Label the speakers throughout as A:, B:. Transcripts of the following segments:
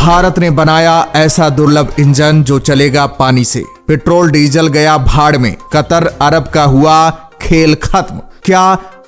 A: भारत ने बनाया ऐसा दुर्लभ इंजन जो चलेगा पानी से। पेट्रोल डीजल गया भाड़ में, कतर अरब का हुआ खेल खत्म। क्या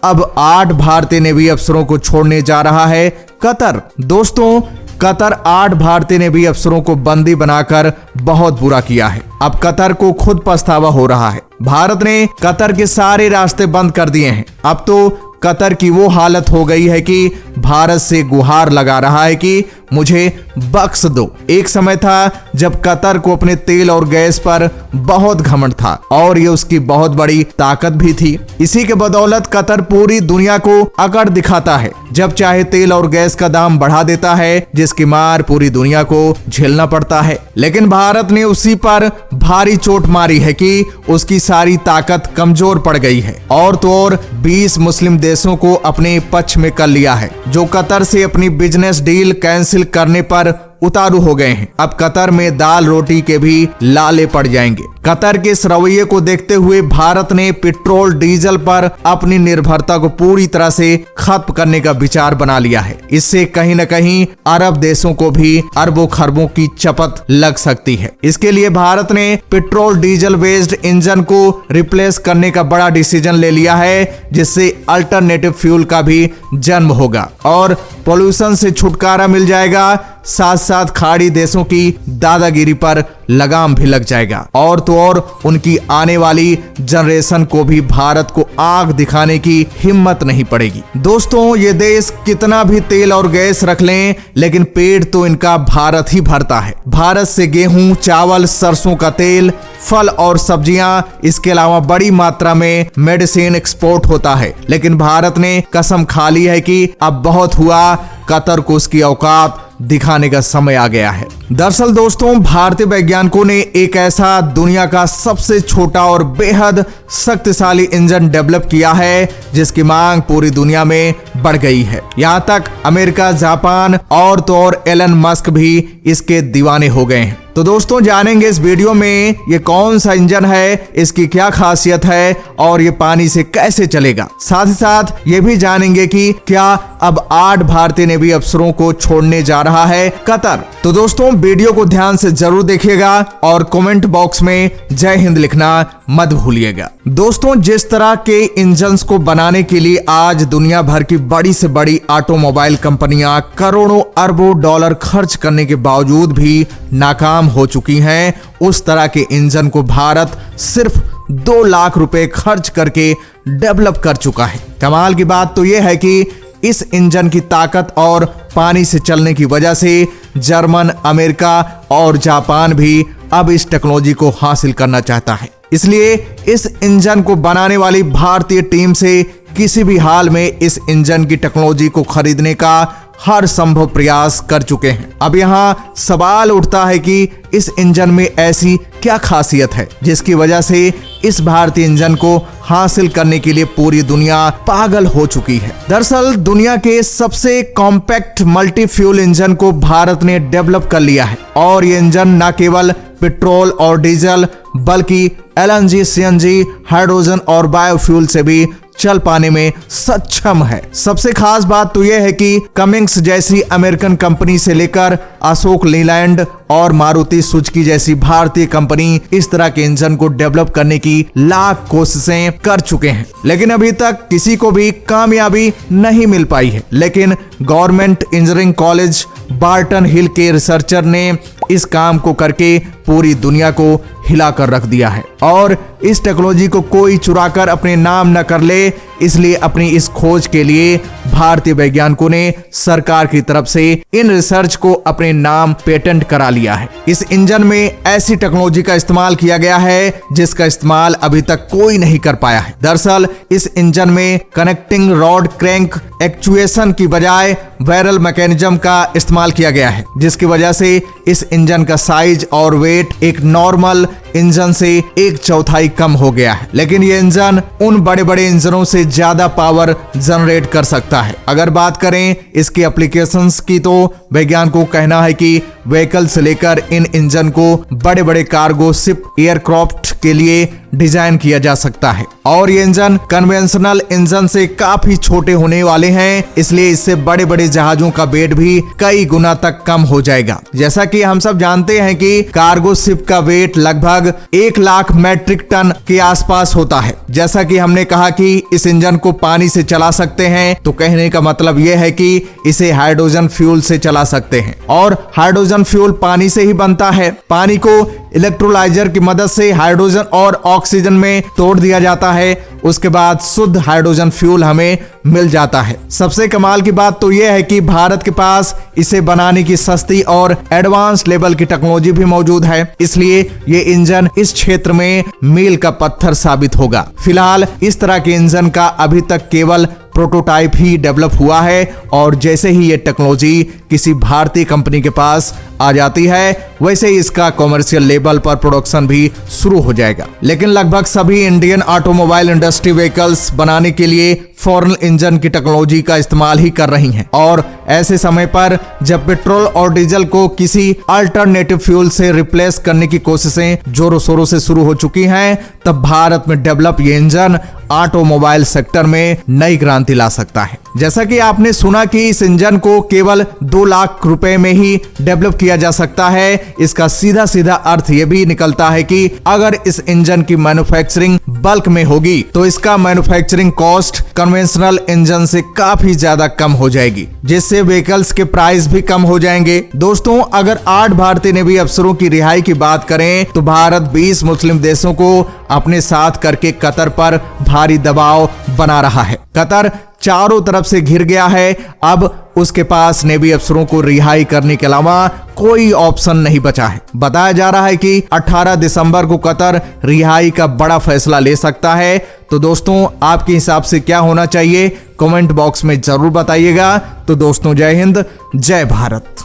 A: अब 8 भारतीय नेवी अफसरों को छोड़ने जा रहा है कतर? दोस्तों, कतर 8 भारतीय नेवी अफसरों को बंदी बनाकर बहुत बुरा किया है। अब कतर को खुद पछतावा हो रहा है। भारत ने कतर के सारे रास्ते बंद कर दिए हैं। अब तो कतर की वो हालत हो गई है कि भारत से गुहार लगा रहा है कि मुझे बख्श दो। एक समय था जब कतर को अपने तेल और गैस पर बहुत घमंड था और ये उसकी बहुत बड़ी ताकत भी थी। इसी के बदौलत कतर पूरी दुनिया को अकड़ दिखाता है। जब चाहे तेल और गैस का दाम बढ़ा देता है, जिसकी मार पूरी दुनिया को झेलना पड़ता है। लेकिन भारत ने उसी पर भारी चोट मारी है कि उसकी सारी ताकत कमजोर पड़ गई है और तो और 20 मुस्लिम देशों को अपने पक्ष में कर लिया है, जो कतर से अपनी बिजनेस डील कैंसिल करने पर उतारू हो गए हैं। अब कतर में दाल रोटी के भी लाले पड़ जाएंगे। कतर के इस रवैये को देखते हुए भारत ने पेट्रोल डीजल पर अपनी निर्भरता को पूरी तरह से खत्म करने का विचार बना लिया है। इससे कहीं न कहीं अरब देशों को भी अरबों खरबों की चपत लग सकती है। इसके लिए भारत ने पेट्रोल डीजल बेस्ड इंजन को रिप्लेस करने का बड़ा डिसीजन ले लिया है, जिससे अल्टरनेटिव फ्यूल का भी जन्म होगा और पोल्यूशन से छुटकारा मिल जाएगा। साथ साथ खाड़ी देशों की दादागिरी पर लगाम भी लग जाएगा और तो और उनकी आने वाली जनरेशन को भी भारत को आंख दिखाने की हिम्मत नहीं पड़ेगी। दोस्तों, ये देश कितना भी तेल और गैस रख लें, लेकिन पेट तो इनका भारत ही भरता है। भारत से गेहूं, चावल, सरसों का तेल, फल और सब्जियां, इसके अलावा बड़ी मात्रा में मेडिसिन एक्सपोर्ट होता है। लेकिन भारत ने कसम खा ली है कि अब बहुत हुआ, कतर को उसकी औकात दिखाने का समय आ गया है। दरअसल दोस्तों, भारतीय वैज्ञानिकों ने एक ऐसा दुनिया का सबसे छोटा और बेहद शक्तिशाली इंजन डेवलप किया है जिसकी मांग पूरी दुनिया में बढ़ गई है। यहाँ तक अमेरिका, जापान और तो और एलन मस्क भी इसके दीवाने हो गए हैं। तो दोस्तों, जानेंगे इस वीडियो में ये कौन सा इंजन है, इसकी क्या खासियत है और ये पानी से कैसे चलेगा। साथ ही साथ ये भी जानेंगे कि क्या अब 8 भारतीय नेवी अफसरों को छोड़ने जा रहा है कतर। तो दोस्तों, वीडियो को ध्यान से जरूर देखिएगा और कमेंट बॉक्स में जय हिंद लिखना मत भूलिएगा। दोस्तों, जिस तरह के इंजन्स को बनाने के लिए आज दुनिया भर की बड़ी से बड़ी ऑटोमोबाइल कंपनियां करोड़ों अरबों डॉलर खर्च करने के बावजूद भी नाकाम हो चुकी हैं, उस तरह के इंजन को भारत सिर्फ 2 लाख रुपए खर्च करके डेवलप कर चुका है। कमाल की बात तो यह है कि इस इंजन की ताकत और पानी से चलने की वजह से जर्मन, अमेरिका और जापान भी अब इस टेक्नोलॉजी को हासिल करना चाहता है। इसलिए इस इंजन को बनाने वाली भारतीय टीम से किसी भी हाल में इस इंजन की टेक्नोलॉजी को खरीदने का हर संभव प्रयास कर चुके हैं। अब यहाँ सवाल उठता है कि इस इंजन में ऐसी क्या खासियत है जिसकी वजह से इस भारतीय इंजन को हासिल करने के लिए पूरी दुनिया पागल हो चुकी है। दरअसल दुनिया के सबसे कॉम्पैक्ट मल्टी फ्यूल इंजन को भारत ने डेवलप कर लिया है और ये इंजन न केवल पेट्रोल और डीजल बल्कि LNG, CNG, हाइड्रोजन और बायोफ्यूल से भी चल पाने में सक्षम है। सबसे खास बात तो यह है कि कमिंग्स जैसी अमेरिकन कंपनी से लेकर अशोक लीलैंड और मारुति सुजुकी जैसी भारतीय कंपनी इस तरह के इंजन को डेवलप करने की लाख कोशिशें कर चुके हैं, लेकिन अभी तक किसी को भी कामयाबी नहीं मिल पाई है। लेकिन गवर्नमेंट इंजीनियरिंग कॉलेज बार्टन हिल के रिसर्चर ने इस काम को करके पूरी दुनिया को हिलाकर रख दिया है और इस टेक्नोलॉजी को कोई चुराकर अपने नाम न कर ले, इसलिए अपनी इस खोज के लिए भारतीय वैज्ञानिकों ने सरकार की तरफ से इन रिसर्च को अपने नाम पेटेंट करा लिया है। इस इंजन में ऐसी टेक्नोलॉजी का इस्तेमाल किया गया है जिसका इस्तेमाल अभी तक कोई नहीं कर पाया है। दरअसल इस इंजन में कनेक्टिंग रॉड क्रैंक एक्चुएशन की बजाय बैरल मैकेनिज्म का इस्तेमाल किया गया है, जिसकी वजह से इस इंजन का साइज और वेट एक नॉर्मल इंजन से 1/4 कम हो गया है, लेकिन ये इंजन उन बड़े बड़े इंजनों से ज्यादा पावर जनरेट कर सकता है। अगर बात करें इसकी एप्लीकेशंस की तो वैज्ञानिकों का कहना है कि व्हीकल से लेकर इन इंजन को बड़े बड़े कार्गो शिप, एयरक्राफ्ट के लिए डिजाइन किया जा सकता है और ये इंजन कन्वेंशनल इंजन से काफी छोटे होने वाले हैं, इसलिए इससे बड़े बड़े जहाजों का वेट भी कई गुना तक कम हो जाएगा। जैसा कि हम सब जानते हैं कि कार्गो शिप का वेट लगभग 1 लाख मैट्रिक टन के आसपास होता है। जैसा कि हमने कहा कि इस इंजन को पानी से चला सकते हैं, तो कहने का मतलब यह है कि इसे हाइड्रोजन फ्यूल से चला सकते हैं और हाइड्रोजन फ्यूल पानी से ही बनता है। पानी को इलेक्ट्रोलाइजर की मदद से हाइड्रोजन और ऑक्सीजन में तोड़ दिया जाता है, उसके बाद शुद्ध हाइड्रोजन फ्यूल हमें मिल जाता है। सबसे कमाल की बात तो यह है कि भारत के पास इसे बनाने की सस्ती और एडवांस लेवल की टेक्नोलॉजी भी मौजूद है, इसलिए ये इंजन इस क्षेत्र में मील का पत्थर साबित होगा। फिलहाल इस तरह के इंजन का अभी तक केवल प्रोटोटाइप ही डेवलप हुआ है और जैसे ही ये टेक्नोलॉजी किसी भारतीय कंपनी के पास आ जाती है, वैसे ही इसका कॉमर्शियल लेवल पर प्रोडक्शन भी शुरू हो जाएगा। लेकिन लगभग सभी इंडियन ऑटोमोबाइल इंडस्ट्री व्हीकल्स बनाने के लिए फॉरेन इंजन की टेक्नोलॉजी का इस्तेमाल ही कर रही हैं और ऐसे समय पर जब पेट्रोल और डीजल को किसी अल्टरनेटिव फ्यूल से रिप्लेस करने की कोशिशें जोरों शोरों से शुरू हो चुकी हैं, तब भारत में डेवलप ये इंजन ऑटोमोबाइल सेक्टर में नई क्रांति ला सकता है। जैसा कि आपने सुना कि इस इंजन को केवल 2 लाख रुपए में ही डेवलप किया जा सकता है, इसका सीधा सीधा अर्थ ये भी निकलता है कि अगर इस इंजन की मैन्युफैक्चरिंग बल्क में होगी तो इसका मैन्युफैक्चरिंग कॉस्ट कन्वेंशनल इंजन से काफी ज्यादा कम हो जाएगी, जिससे व्हीकल्स के प्राइस भी कम हो जाएंगे। दोस्तों, अगर 8 भारतीय नेवी अफसरों की रिहाई की बात करें तो भारत 20 मुस्लिम देशों को अपने साथ करके कतर पर भारी दबाव बना रहा है। कतर चारों तरफ से घिर गया है, अब उसके पास नेवी अफसरों को रिहाई करने के अलावा कोई ऑप्शन नहीं बचा है। बताया जा रहा है कि 18 दिसंबर को कतर रिहाई का बड़ा फैसला ले सकता है। तो दोस्तों, आपके हिसाब से क्या होना चाहिए, कमेंट बॉक्स में जरूर बताइएगा। तो दोस्तों, जय हिंद, जय भारत।